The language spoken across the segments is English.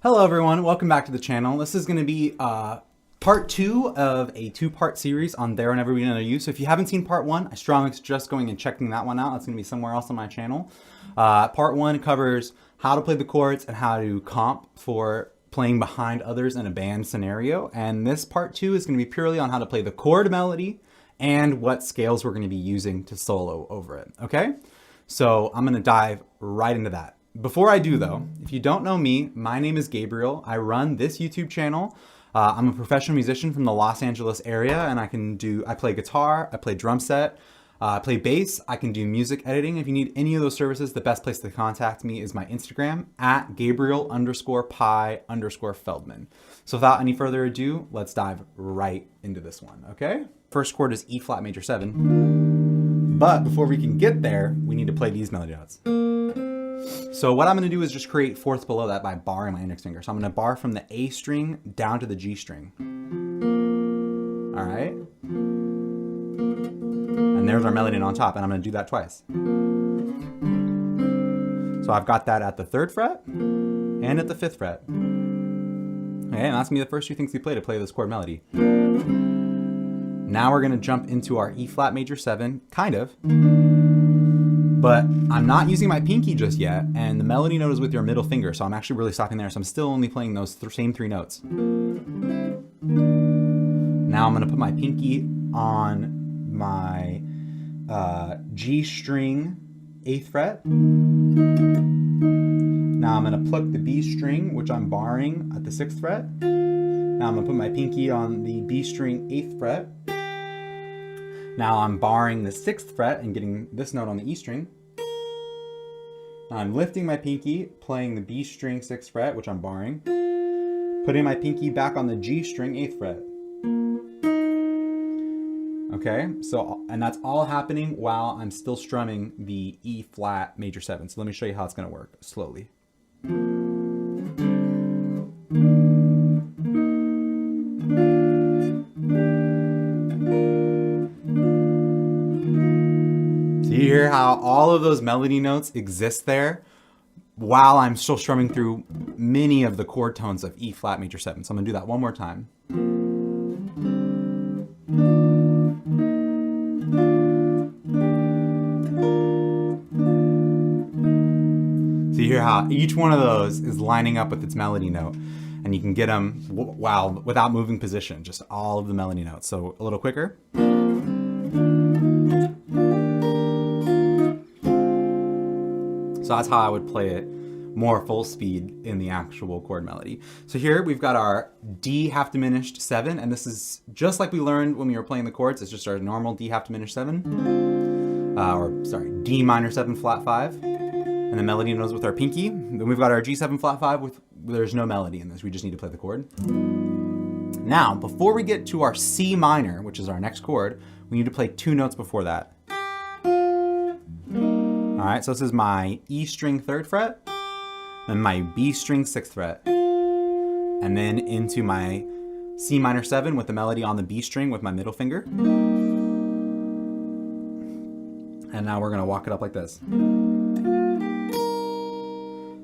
Hello everyone, welcome back to the channel. This is going to be part 2 of a 2-part series on There Will Never Be Another You. So if you haven't seen part 1, I strongly suggest going and checking that one out. It's going to be somewhere else on my channel. Part 1 covers how to play the chords and how to comp for playing behind others in a band scenario. And this part 2 is going to be purely on how to play the chord melody and what scales we're going to be using to solo over it. Okay? So I'm going to dive right into that. Before I do though, if you don't know me, my name is Gabriel. I run this YouTube channel. I'm a professional musician from the Los Angeles area, and I play guitar, I play drum set, I play bass, I can do music editing. If you need any of those services, the best place to contact me is my Instagram at Gabriel_Pi_Feldman. So without any further ado, let's dive right into this one, okay? First chord is E flat major 7. But before we can get there, we need to play these melody notes. So what I'm going to do is just create fourths below that by barring my index finger. So I'm going to bar from the A string down to the G string. All right. And there's our melody on top, and I'm going to do that twice. So I've got that at the 3rd fret and at the 5th fret. Okay, and that's going to be the first 2 things we play to play this chord melody. Now we're going to jump into our E flat major 7, kind of. But I'm not using my pinky just yet, and the melody note is with your middle finger, so I'm actually really stopping there. So I'm still only playing those same 3 notes. Now I'm going to put my pinky on my G string 8th fret. Now I'm going to pluck the B string, which I'm barring at the 6th fret. Now I'm going to put my pinky on the B string 8th fret. Now I'm barring the 6th fret and getting this note on the E string. Now I'm lifting my pinky, playing the B string 6th fret, which I'm barring. Putting my pinky back on the G string 8th fret. Okay, and that's all happening while I'm still strumming the E flat major 7. So let me show you how it's going to work slowly. You hear how all of those melody notes exist there while I'm still strumming through many of the chord tones of E flat major 7. So I'm going to do that one more time. So you hear how each one of those is lining up with its melody note, and you can get them without moving position, just all of the melody notes. So a little quicker. So that's how I would play it more full speed in the actual chord melody. So here we've got our D half diminished 7, and this is just like we learned when we were playing the chords. It's just our normal D half diminished 7, D minor 7 flat 5, and the melody notes with our pinky. Then we've got our G7 flat 5 there's no melody in this. We just need to play the chord. Now, before we get to our C minor, which is our next chord, we need to play 2 notes before that. All right, so this is my E string 3rd fret, and my B string 6th fret, and then into my C minor 7 with the melody on the B string with my middle finger. And now we're gonna walk it up like this.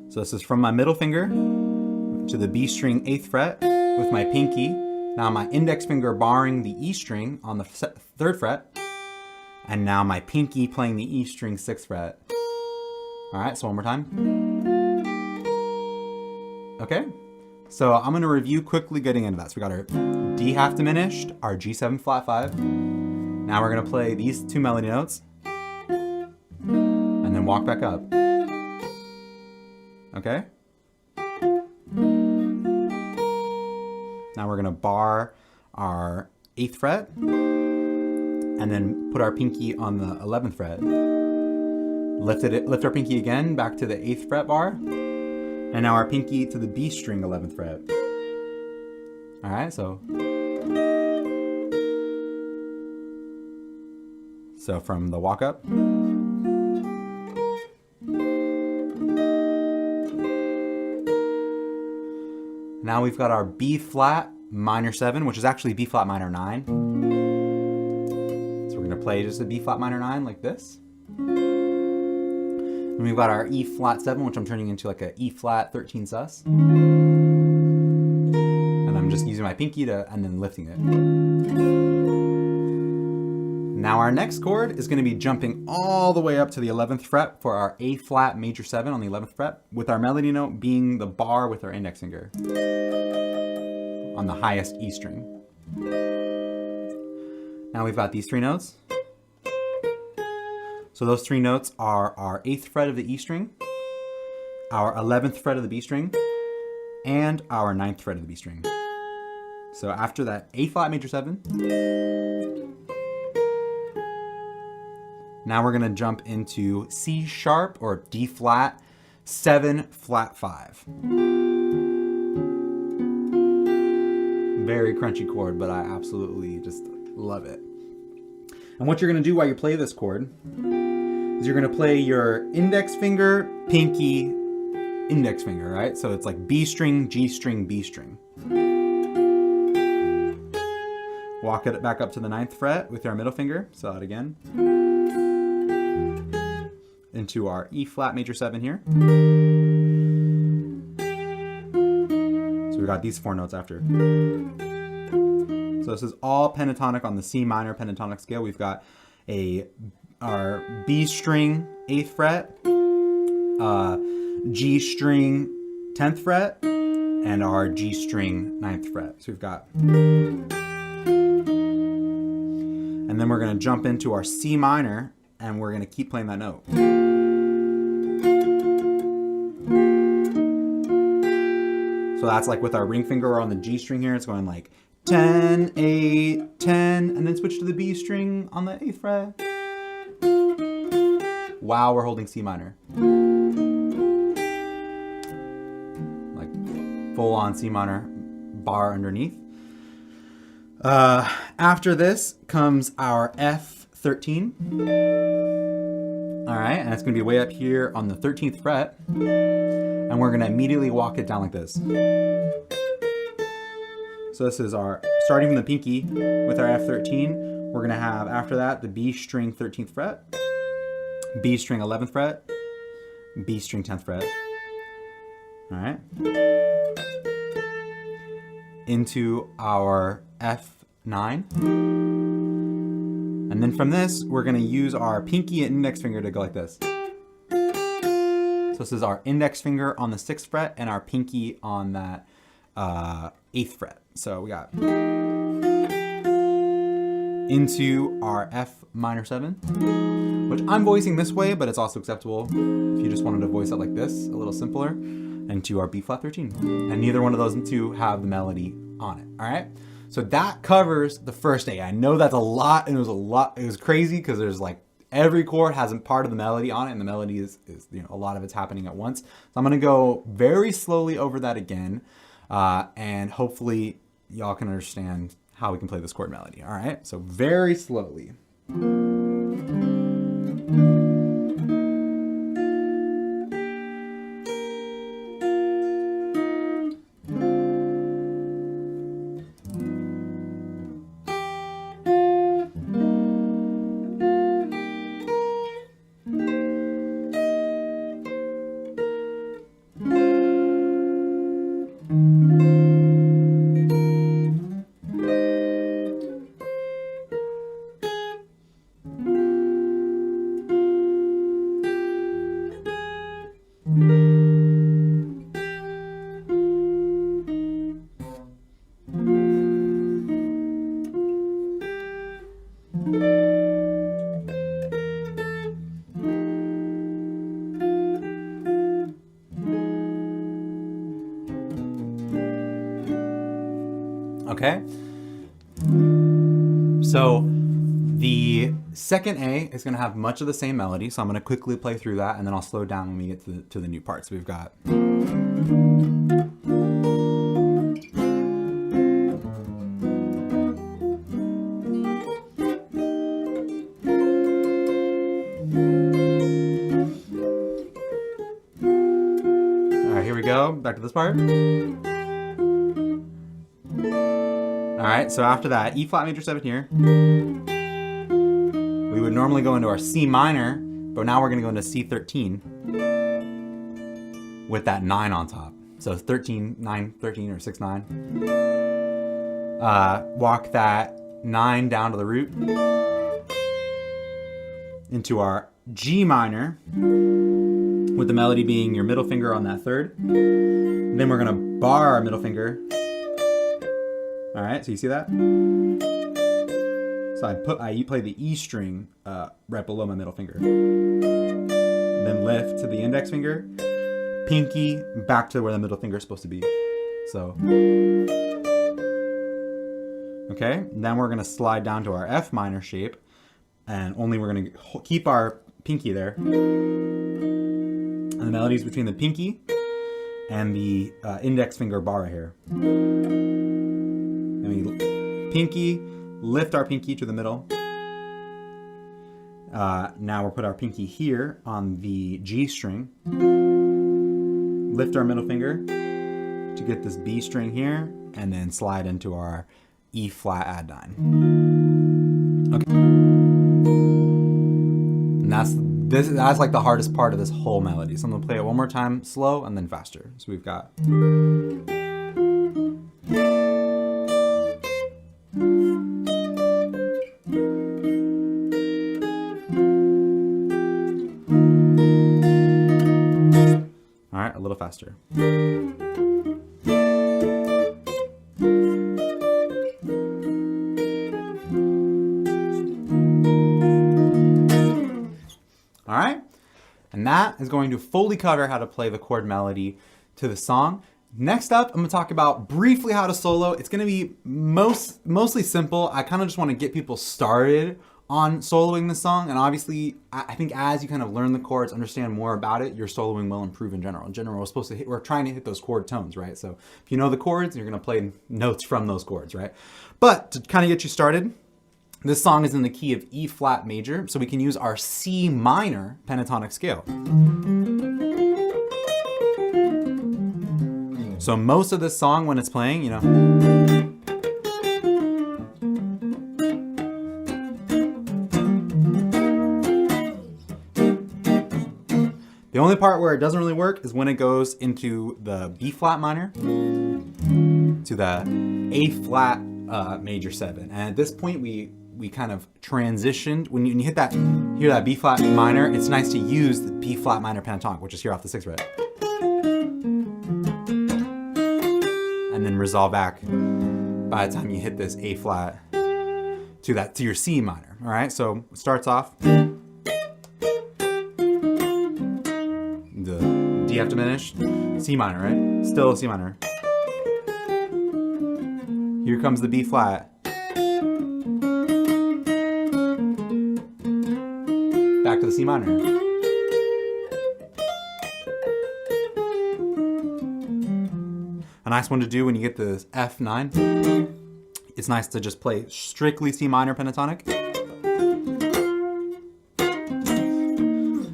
So this is from my middle finger to the B string 8th fret with my pinky. Now my index finger barring the E string on the 3rd fret. And now my pinky playing the E string 6th fret. All right, so one more time. Okay, so I'm gonna review quickly getting into that. So we got our D half diminished, our G7 flat 5. Now we're gonna play these 2 melody notes and then walk back up. Okay? Now we're gonna bar our 8th fret and then put our pinky on the 11th fret. Lift our pinky again back to the 8th fret bar, and now our pinky to the B string 11th fret. All right, so from the walk up. Now we've got our B flat minor 7, which is actually B flat minor 9. So we're gonna play just a B flat minor 9 like this. And we've got our E flat 7, which I'm turning into like a E flat 13 sus. And I'm just using my pinky and then lifting it. Now our next chord is going to be jumping all the way up to the 11th fret for our A flat major 7 on the 11th fret, with our melody note being the bar with our index finger on the highest E string. Now we've got these 3 notes. So those 3 notes are our 8th fret of the E string, our 11th fret of the B string, and our 9th fret of the B string. So after that A flat major 7, now we're going to jump into C sharp or D flat 7 flat 5. Very crunchy chord, but I absolutely just love it. And what you're going to do while you play this chord is you're going to play your index finger, pinky, index finger, right? So it's like B string, G string, B string. Walk it back up to the 9th fret with our middle finger. So that again. Into our E flat major 7 here. So we got these 4 notes after. So this is all pentatonic on the C minor pentatonic scale. We've got our B string 8th fret, G string 10th fret, and our G string 9th fret. So we've got, and then we're going to jump into our C minor, and we're going to keep playing that note. So that's like with our ring finger on the G string here, it's going like 10, 8, 10, and then switch to the B string on the 8th fret. While we're holding C minor. Like full on C minor bar underneath. After this comes our F13. All right, and it's gonna be way up here on the 13th fret. And we're gonna immediately walk it down like this. So this is our, starting from the pinky with our F13, we're gonna have after that the B string 13th fret, B string 11th fret, B string 10th fret. All right. Into our F9. And then from this, we're gonna use our pinky and index finger to go like this. So this is our index finger on the 6th fret and our pinky on that 8th fret. So we got into our F minor 7, which I'm voicing this way, but it's also acceptable if you just wanted to voice it like this, a little simpler, and to our B flat 13. And neither one of those two have the melody on it, all right? So that covers the first A. I know that's a lot, and it was crazy because there's like, every chord has a part of the melody on it, and the melody is a lot of it's happening at once. So I'm gonna go very slowly over that again, and hopefully y'all can understand how we can play this chord melody, all right? So very slowly. Okay, so the second A is going to have much of the same melody, so I'm going to quickly play through that, and then I'll slow down when we get to the new parts. We've got all right, here we go, back to this part. All right, so after that, E flat major 7 here. We would normally go into our C minor, but now we're gonna go into C13 with that 9 on top. So 13, 9, 13, or 6, 9. walk that 9 down to the root into our G minor, with the melody being your middle finger on that third. Then we're gonna bar our middle finger. All right, so you see that? So you play the E string right below my middle finger. Then lift to the index finger, pinky back to where the middle finger is supposed to be. So, okay, then we're gonna slide down to our F minor shape, and only we're gonna keep our pinky there. And the melody's between the pinky and the index finger bar right here. And we pinky, lift our pinky to the middle. Now we'll put our pinky here on the G string. Lift our middle finger to get this B string here, and then slide into our E flat add 9. Okay. And that's like the hardest part of this whole melody. So I'm gonna play it one more time slow and then faster. So we've got. All right, a little faster. All right, and that is going to fully cover how to play the chord melody to the song. Next up, I'm gonna talk about briefly how to solo. It's gonna be mostly simple. I kind of just wanna get people started on soloing the song, and obviously, I think as you kind of learn the chords, understand more about it, your soloing will improve in general. In general, we're trying to hit those chord tones, right? So if you know the chords, you're gonna play notes from those chords, right? But to kind of get you started, this song is in the key of E flat major, so we can use our C minor pentatonic scale. So most of this song, when it's playing, you know, the only part where it doesn't really work is when it goes into the B flat minor to the A flat major 7. And at this point, we kind of transitioned. When you hear that B flat minor, it's nice to use the B flat minor pentatonic, which is here off the 6th fret. And then resolve back by the time you hit this A flat to your C minor. All right, so it starts off. The D F diminished, C minor, right? Still C minor. Here comes the B flat. Back to the C minor. A nice one to do when you get the F9. It's nice to just play strictly C minor pentatonic.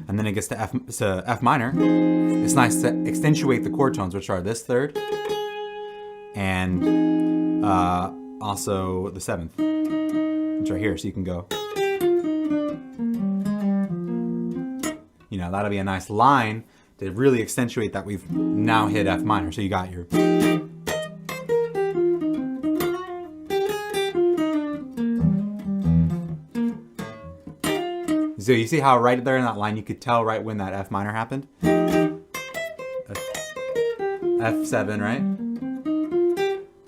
And then it gets to F minor. It's nice to accentuate the chord tones, which are this third and also the 7th. It's right here, so you can go. You know, that'll be a nice line to really accentuate that we've now hit F minor. So you got your. So you see how right there in that line, you could tell right when that F minor happened? F7, right?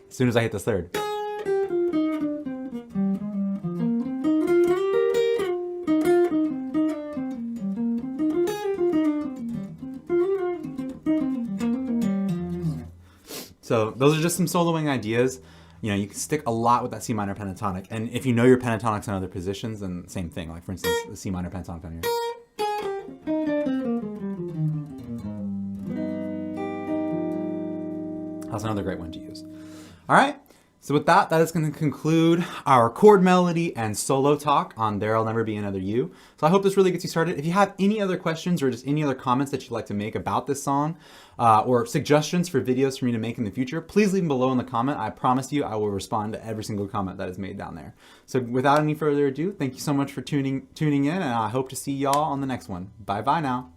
As soon as I hit this third. So those are just some soloing ideas. You know, you can stick a lot with that C minor pentatonic. And if you know your pentatonics in other positions, then same thing. Like for instance, the C minor pentatonic down here. That's another great one to use. All right. So with that is going to conclude our chord melody and solo talk on There'll Never Be Another You. So I hope this really gets you started. If you have any other questions or just any other comments that you'd like to make about this song or suggestions for videos for me to make in the future, please leave them below in the comment. I promise you I will respond to every single comment that is made down there. So without any further ado, thank you so much for tuning in, and I hope to see y'all on the next one. Bye-bye now.